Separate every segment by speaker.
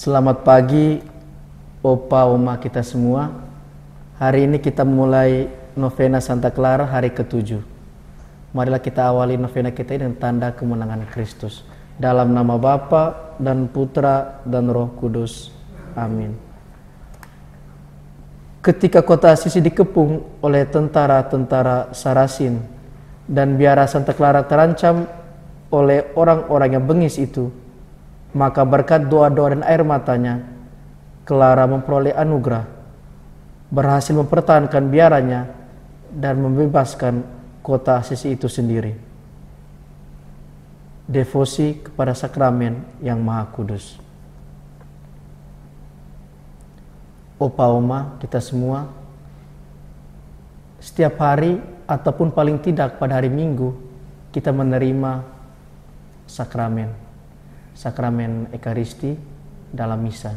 Speaker 1: Selamat pagi, Opa, Oma kita semua. Hari ini kita mulai novena Santa Clara hari ke-7. Marilah kita awali novena kita ini dengan tanda kemenangan Kristus. Dalam nama Bapa dan Putra dan Roh Kudus. Amin. Ketika kota Assisi dikepung oleh tentara-tentara Sarasin dan biara Santa Clara terancam oleh orang-orang yang bengis itu, maka berkat doa-doa dan air matanya, Clara memperoleh anugerah, berhasil mempertahankan biaranya dan membebaskan kota Assisi itu sendiri. Devosi kepada sakramen yang Maha Kudus. Opa, Oma kita semua, setiap hari ataupun paling tidak pada hari Minggu kita menerima sakramen Ekaristi dalam misa.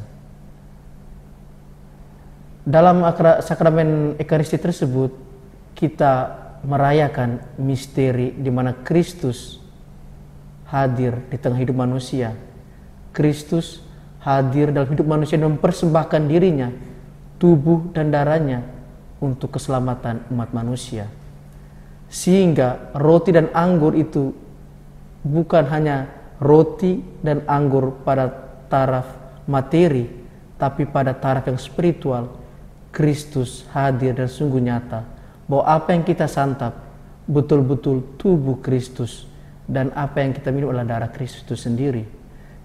Speaker 1: Dalam sakramen Ekaristi tersebut kita merayakan misteri di mana Kristus hadir di tengah hidup manusia. Kristus hadir dalam hidup manusia dan mempersembahkan dirinya, tubuh dan darahnya untuk keselamatan umat manusia. Sehingga roti dan anggur itu bukan hanya roti dan anggur pada taraf materi, tapi pada taraf yang spiritual. Kristus hadir dan sungguh nyata bahwa apa yang kita santap betul-betul tubuh Kristus, dan apa yang kita minum adalah darah Kristus itu sendiri.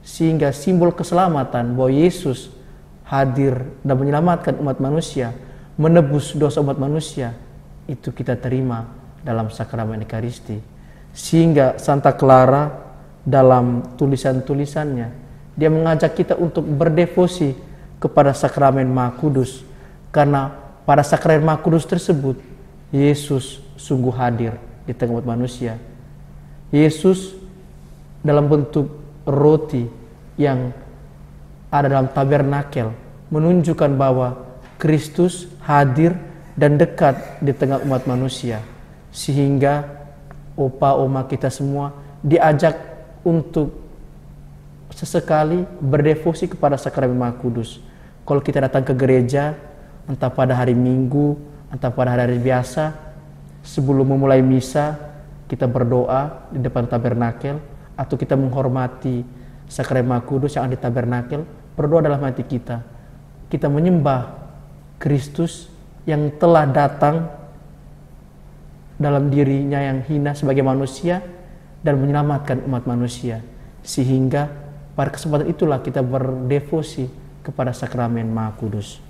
Speaker 1: Sehingga simbol keselamatan bahwa Yesus hadir dan menyelamatkan umat manusia, menebus dosa umat manusia, itu kita terima dalam sakramen Ekaristi. Sehingga Santa Clara dalam tulisan-tulisannya dia mengajak kita untuk berdevosi kepada sakramen Maha Kudus, karena pada sakramen Maha Kudus tersebut Yesus sungguh hadir di tengah umat manusia. Yesus dalam bentuk roti yang ada dalam tabernakel menunjukkan bahwa Kristus hadir dan dekat di tengah umat manusia. Sehingga Opa, Oma kita semua diajak untuk sesekali berdevosi kepada sakramen Maha Kudus. Kalau kita datang ke gereja, entah pada hari Minggu, entah pada hari biasa, sebelum memulai misa, kita berdoa di depan tabernakel, atau kita menghormati sakramen Maha Kudus yang ada di tabernakel, berdoa dalam hati kita. Kita menyembah Kristus yang telah datang dalam dirinya yang hina sebagai manusia dan menyelamatkan umat manusia. Sehingga pada kesempatan itulah kita berdevosi kepada sakramen Maha Kudus.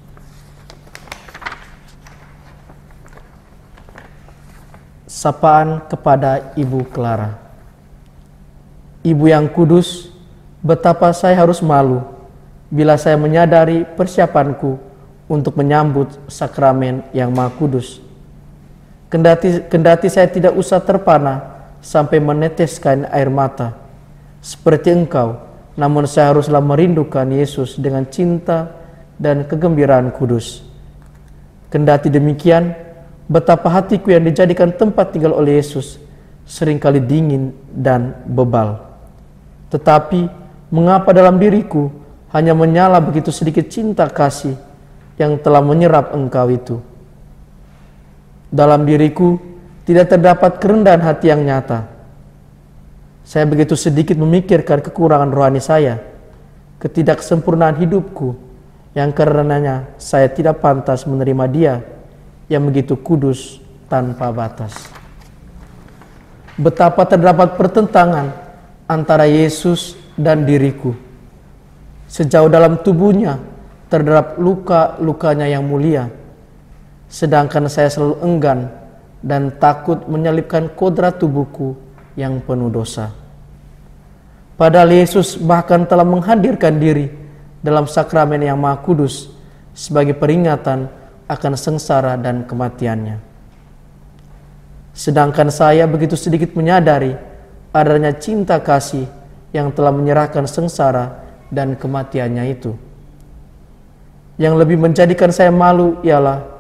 Speaker 1: Sapaan kepada Ibu Clara. Ibu yang kudus, betapa saya harus malu bila saya menyadari persiapanku untuk menyambut sakramen yang Maha Kudus. Kendati saya tidak usah terpana sampai meneteskan air mata seperti engkau, namun saya haruslah merindukan Yesus dengan cinta dan kegembiraan kudus. Kendati demikian, betapa hatiku yang dijadikan tempat tinggal oleh Yesus seringkali dingin dan bebal. Tetapi mengapa dalam diriku hanya menyala begitu sedikit cinta kasih yang telah menyerap engkau itu? Dalam diriku tidak terdapat kerendahan hati yang nyata. Saya begitu sedikit memikirkan kekurangan rohani saya, ketidaksempurnaan hidupku, yang karenanya saya tidak pantas menerima Dia yang begitu kudus tanpa batas. Betapa terdapat pertentangan antara Yesus dan diriku. Sejauh dalam tubuhnya terdapat luka-lukanya yang mulia, sedangkan saya selalu enggan dan takut menyelipkan kodrat tubuhku yang penuh dosa. Padahal Yesus bahkan telah menghadirkan diri dalam sakramen yang Maha Kudus sebagai peringatan akan sengsara dan kematiannya. Sedangkan saya begitu sedikit menyadari adanya cinta kasih yang telah menyerahkan sengsara dan kematiannya itu. Yang lebih menjadikan saya malu ialah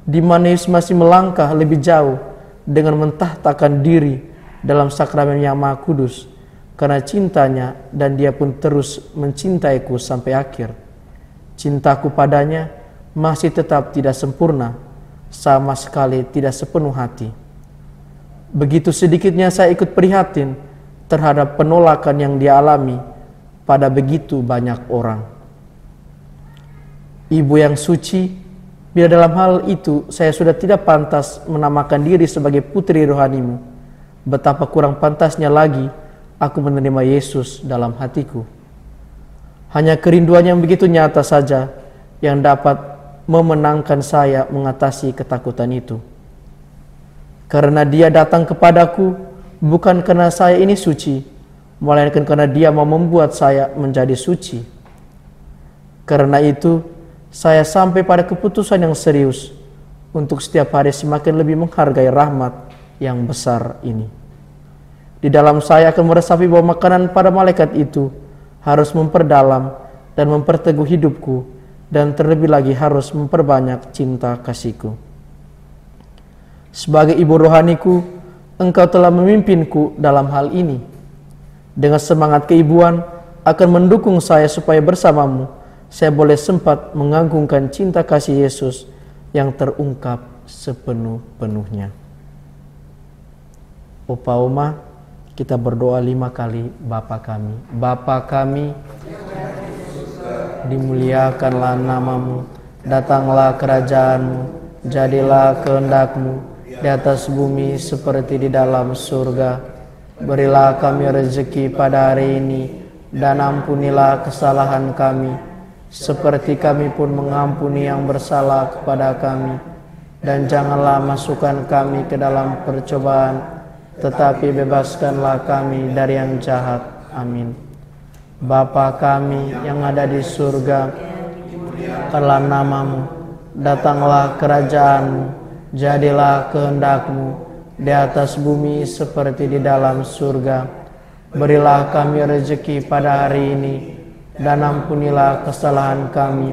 Speaker 1: di mana Yesus masih melangkah lebih jauh dengan mentahtakan diri dalam sakramen yang Maha Kudus karena cintanya, dan Dia pun terus mencintaiku sampai akhir. Cintaku padanya masih tetap tidak sempurna, sama sekali tidak sepenuh hati. Begitu sedikitnya saya ikut prihatin terhadap penolakan yang dia alami pada begitu banyak orang. Ibu yang suci, bila dalam hal itu saya sudah tidak pantas menamakan diri sebagai putri rohanimu, betapa kurang pantasnya lagi aku menerima Yesus dalam hatiku. Hanya kerinduan yang begitu nyata saja yang dapat memenangkan saya mengatasi ketakutan itu. Karena dia datang kepadaku bukan karena saya ini suci, melainkan karena dia mau membuat saya menjadi suci. Karena itu, saya sampai pada keputusan yang serius untuk setiap hari semakin lebih menghargai rahmat yang besar ini. Di dalam saya akan meresapi bahwa makanan pada malaikat itu harus memperdalam dan memperteguh hidupku, dan terlebih lagi harus memperbanyak cinta kasihku. Sebagai ibu rohaniku, engkau telah memimpinku dalam hal ini. Dengan semangat keibuan akan mendukung saya supaya bersamamu saya boleh sempat mengagungkan cinta kasih Yesus yang terungkap sepenuh-penuhnya. Opa Oma, kita berdoa 5 kali Bapa kami. Bapa kami, dimuliakanlah namamu, datanglah kerajaanmu, jadilah kehendakmu di atas bumi seperti di dalam surga. Berilah kami rezeki pada hari ini, dan ampunilah kesalahan kami, seperti kami pun mengampuni yang bersalah kepada kami. Dan janganlah masukkan kami ke dalam percobaan, tetapi bebaskanlah kami dari yang jahat. Amin. Bapa kami yang ada di surga, dimuliakanlah namamu, datanglah kerajaanmu, jadilah kehendakmu di atas bumi seperti di dalam surga. Berilah kami rezeki pada hari ini, dan ampunilah kesalahan kami,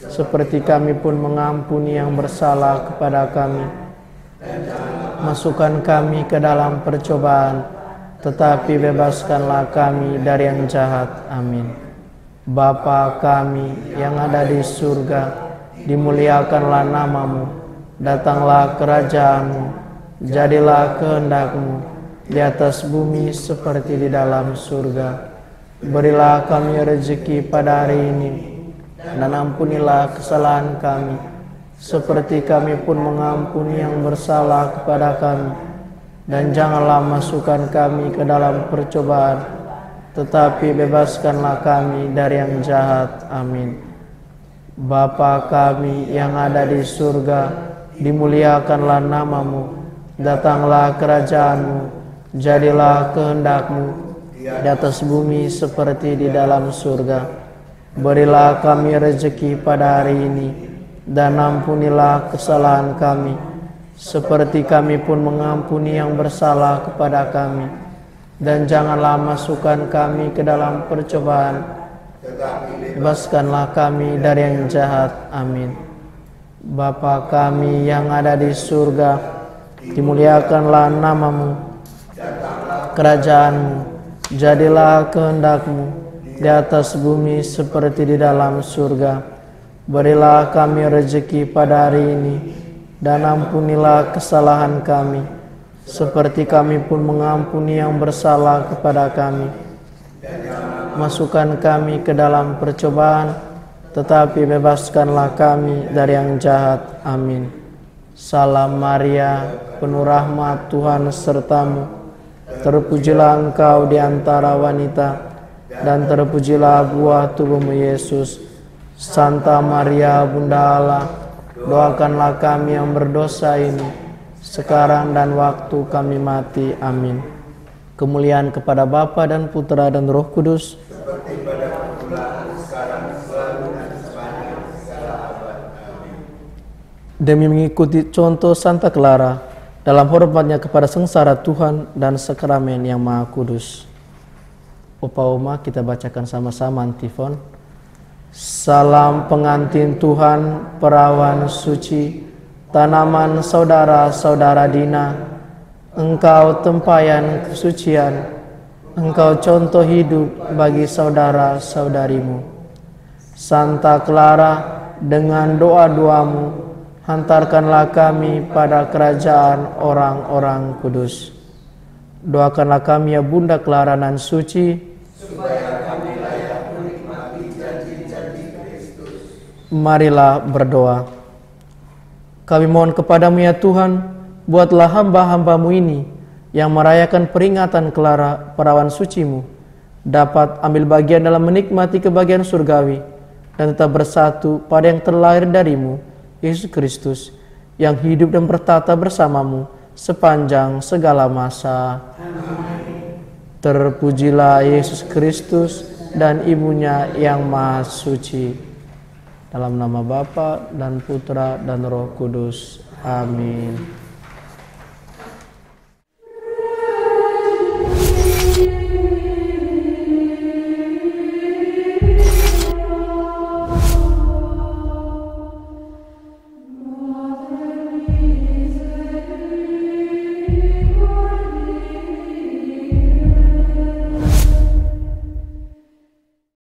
Speaker 1: seperti kami pun mengampuni yang bersalah kepada kami. Masukkan kami ke dalam percobaan, tetapi bebaskanlah kami dari yang jahat. Amin. Bapa kami yang ada di surga, dimuliakanlah namamu, datanglah kerajaanmu, jadilah kehendakmu di atas bumi seperti di dalam surga. Berilah kami rezeki pada hari ini, dan ampunilah kesalahan kami, seperti kami pun mengampuni yang bersalah kepada kami. Dan janganlah masukkan kami ke dalam percobaan, tetapi bebaskanlah kami dari yang jahat. Amin. Bapa kami yang ada di surga, dimuliakanlah namamu, datanglah kerajaanmu, jadilah kehendakmu di atas bumi seperti di dalam surga. Berilah kami rezeki pada hari ini, dan ampunilah kesalahan kami, seperti kami pun mengampuni yang bersalah kepada kami. Dan janganlah masukkan kami ke dalam percobaan, bebaskanlah kami dari yang jahat. Amin. Bapa kami yang ada di surga, dimuliakanlah namamu, kerajaanmu, jadilah kehendakmu di atas bumi seperti di dalam surga. Berilah kami rezeki pada hari ini, dan ampunilah kesalahan kami, seperti kami pun mengampuni yang bersalah kepada kami. Masukkan kami ke dalam percobaan, tetapi bebaskanlah kami dari yang jahat. Amin. Salam Maria, penuh rahmat, Tuhan sertamu. Terpujilah engkau di antara wanita, dan terpujilah buah tubuhmu Yesus. Santa Maria, Bunda Allah, doakanlah kami yang berdosa ini, sekarang dan waktu kami mati. Amin. Kemuliaan kepada Bapa dan Putra dan Roh Kudus, seperti pada permulaan, sekarang, selalu, dan sepanjang segala abad. Amin. Demi mengikuti contoh Santa Clara dalam hormatnya kepada sengsara Tuhan dan sakramen yang Maha Kudus. Opa Oma, kita bacakan sama-sama antifon. Salam pengantin Tuhan, perawan suci, tanaman saudara-saudara Dina, engkau tempayan kesucian, engkau contoh hidup bagi saudara-saudarimu. Santa Clara, dengan doa-doamu, hantarkanlah kami pada kerajaan orang-orang kudus. Doakanlah kami ya Bunda Clara nan suci,
Speaker 2: supaya kami layak menikmati janji-janji Kristus.
Speaker 1: Marilah berdoa. Kami mohon kepadamu ya Tuhan, buatlah hamba-hambamu ini yang merayakan peringatan Clara perawan sucimu dapat ambil bagian dalam menikmati kebahagiaan surgawi dan tetap bersatu pada yang terlahir darimu, Yesus Kristus, yang hidup dan bertata bersamamu sepanjang segala masa.
Speaker 2: Amin.
Speaker 1: Terpujilah Yesus Kristus dan ibunya yang maha suci. Dalam nama Bapa dan Putra dan Roh Kudus. Amin.